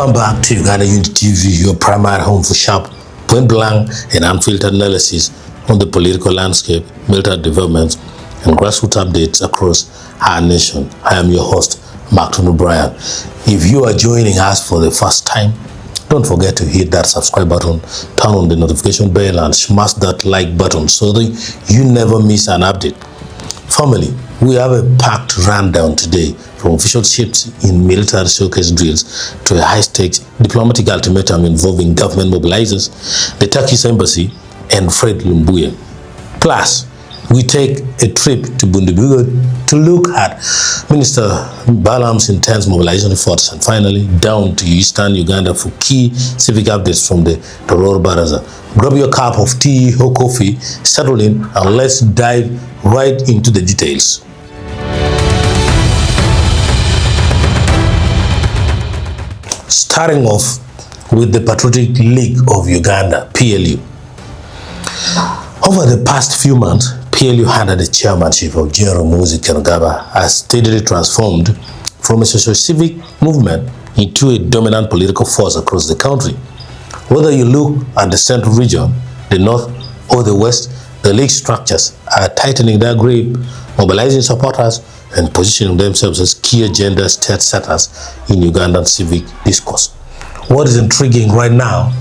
Welcome back to Uganda Unity TV, your primary home for sharp, point-blank and unfiltered analysis on the political landscape, military developments, and grassroots updates across our nation. I am your host, Mark O'Brien. If you are joining us for the first time, don't forget to hit that subscribe button, turn on the notification bell, and smash that like button so that you never miss an update. Family, we have a packed rundown today, from official shifts in military showcase drills to a high-stakes diplomatic ultimatum involving government mobilizers, the Turkish Embassy, and Fred Lumbuye. Plus, we take a trip to Bundibugyo to look at Minister Balaam's intense mobilization efforts, and finally down to Eastern Uganda for key civic updates from the Tororo Baraza. Grab your cup of tea or coffee, settle in, and let's dive right into the details. Starting off with the Patriotic League of Uganda, PLU. Over the past few months, PLU under the chairmanship of General Muhoozi Kainerugaba has steadily transformed from a social-civic movement into a dominant political force across the country. Whether you look at the central region, the north, or the west, the league structures are tightening their grip, mobilizing supporters, and positioning themselves as key agenda state setters in Ugandan civic discourse. What is intriguing right now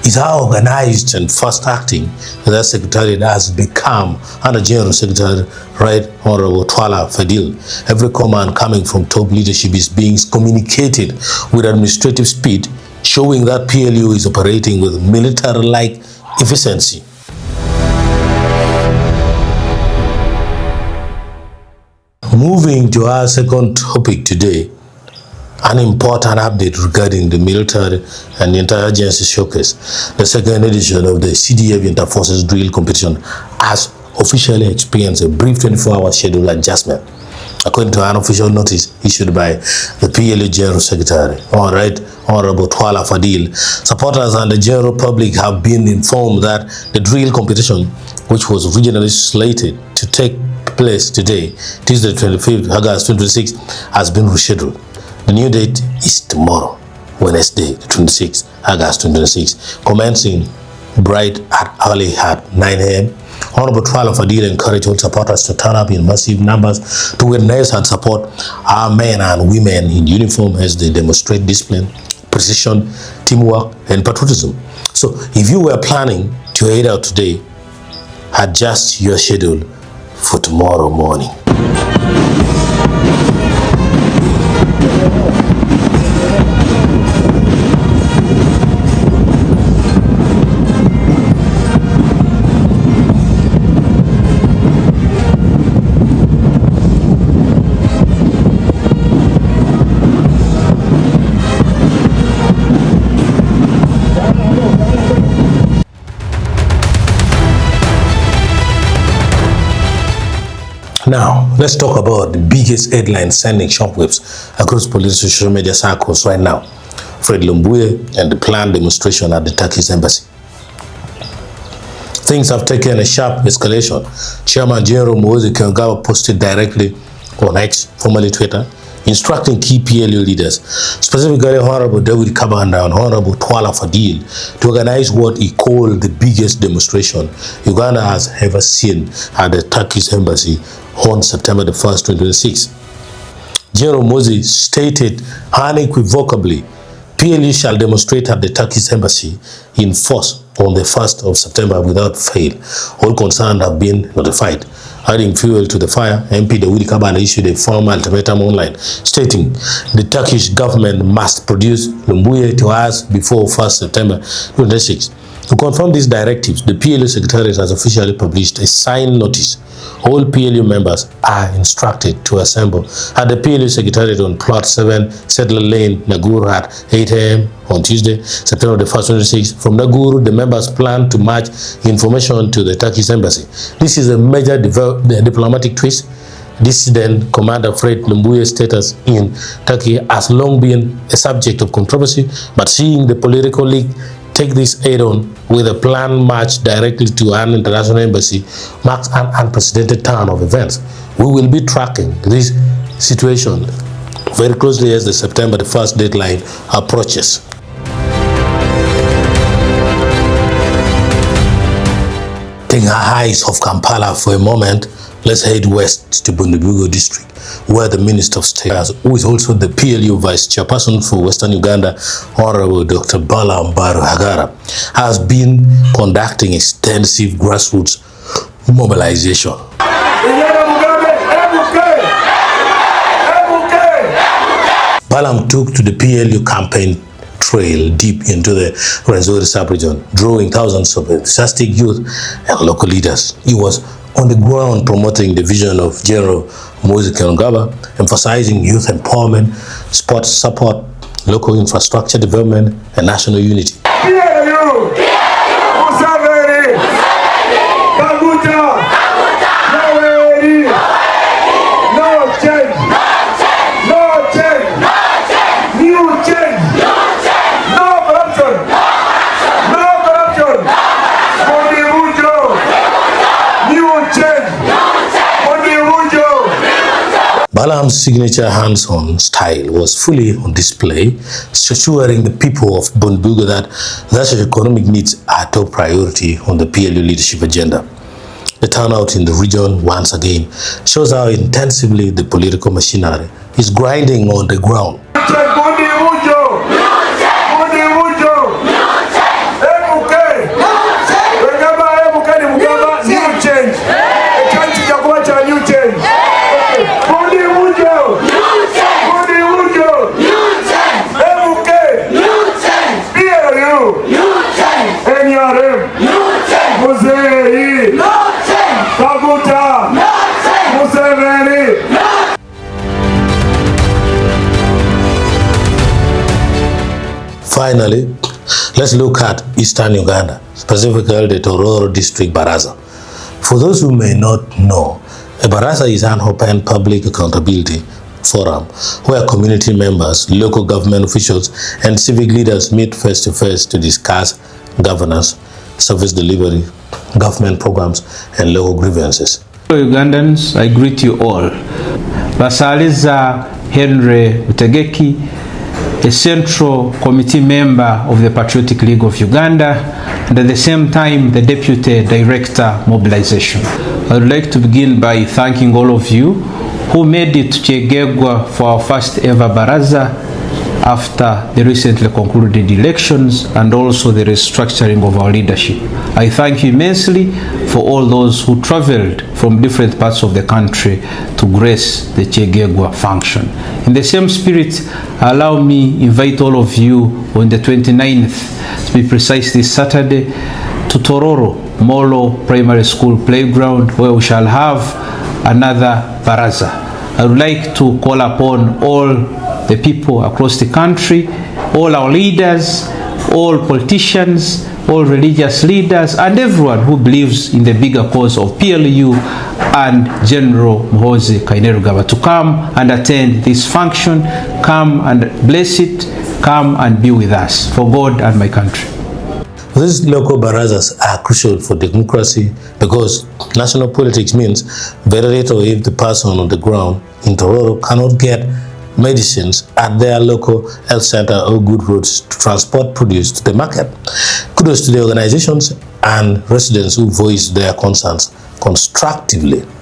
is how organized and fast-acting that secretariat has become under General Secretary Right Honorable Twala Fadil. Every command coming from top leadership is being communicated with administrative speed, showing that PLU is operating with military-like efficiency. Moving to our second topic today, an important update regarding the military and interagency showcase. The second edition of the CDF Interforces Drill Competition has officially experienced a brief 24-hour schedule adjustment. According to an official notice issued by the PLU General Secretary, Honorable Twala Fadil, supporters and the general public have been informed that the drill competition, which was originally slated to take place today, Tuesday 25th August 2026, has been rescheduled. The new date is tomorrow, Wednesday 26th August 2026, commencing bright and early at 9 a.m. Honorable Twala Fadil encouraged all supporters to turn up in massive numbers to witness and support our men and women in uniform as they demonstrate discipline, precision, teamwork, and patriotism. So if you were planning to head out today, adjust your schedule for tomorrow morning. Now, let's talk about the biggest headline sending shockwaves across political social media circles right now. Fred Lumbuye and the planned demonstration at the Turkish Embassy. Things have taken a sharp escalation. Chairman General Muhoozi Kainerugaba posted directly on X, formerly Twitter, instructing key PLU leaders, specifically Honorable Daudi Kabanda and Honorable Twala Fadil, to organize what he called the biggest demonstration Uganda has ever seen at the Turkish Embassy on September the 1st, 2026. General Muhoozi stated unequivocally, PLU shall demonstrate at the Turkish Embassy in force on the 1st of September without fail. All concerned have been notified. Adding fuel to the fire, MP Daudi Kabanda issued a formal ultimatum online stating the Turkish government must produce Lumbuye to us before 1st September 2026. To confirm these directives, the PLU Secretariat has officially published a signed notice. All PLU members are instructed to assemble at the PLU Secretariat on Plot 7, Settler Lane, Naguru at 8 a.m. on Tuesday, September the 1st, 2026. From Naguru, the members plan to march information to the Turkish Embassy. This is a major diplomatic twist. Dissident Commander Fred Lumbuye's status in Turkey has long been a subject of controversy, but seeing the political league take this head-on with a planned march directly to an international embassy marks an unprecedented turn of events. We will be tracking this situation very closely as the September the 1st deadline approaches. Taking our eyes off Kampala for a moment, let's head west to Bundibugyo district, where the Minister of State, who is also the PLU Vice Chairperson for Western Uganda, Honorable Dr. Balaam Barugahara, has been conducting extensive grassroots mobilization. Balaam took to the PLU campaign trail deep into the Rwenzori sub-region, drawing thousands of enthusiastic youth and local leaders. He was on the ground promoting the vision of General Muhoozi Kainerugaba, emphasizing youth empowerment, sports support, local infrastructure development, and national unity. Balaam's signature hands-on style was fully on display, assuring the people of Bundibugyo that national economic needs are top priority on the PLU leadership agenda. The turnout in the region once again shows how intensively the political machinery is grinding on the ground. Finally, let's look at Eastern Uganda, specifically the Tororo District Baraza. For those who may not know, a Baraza is an open public accountability forum where community members, local government officials, and civic leaders meet face-to-face to discuss governance, service delivery, government programs, and local grievances. Hello Ugandans, I greet you all. Basaliza Henry Utegeki, a Central Committee member of the Patriotic League of Uganda, and at the same time the Deputy Director Mobilization. I would like to begin by thanking all of you who made it to Chegegwa for our first ever Baraza after the recently concluded elections and also the restructuring of our leadership. I thank you immensely for all those who traveled from different parts of the country to grace the Chegegwa function. In the same spirit, allow me invite all of you on the 29th, to be precise this Saturday, to Tororo Molo Primary School Playground, where we shall have another Baraza. I would like to call upon all the people across the country, all our leaders, all politicians, all religious leaders, and everyone who believes in the bigger cause of PLU and General Muhoozi Kainerugaba to come and attend this function, come and bless it, come and be with us for God and my country. These local barazas are crucial for democracy because national politics means very little if the person on the ground in Tororo cannot get medicines at their local health center or good roads to transport produce to the market. Kudos to the organizations and residents who voiced their concerns constructively.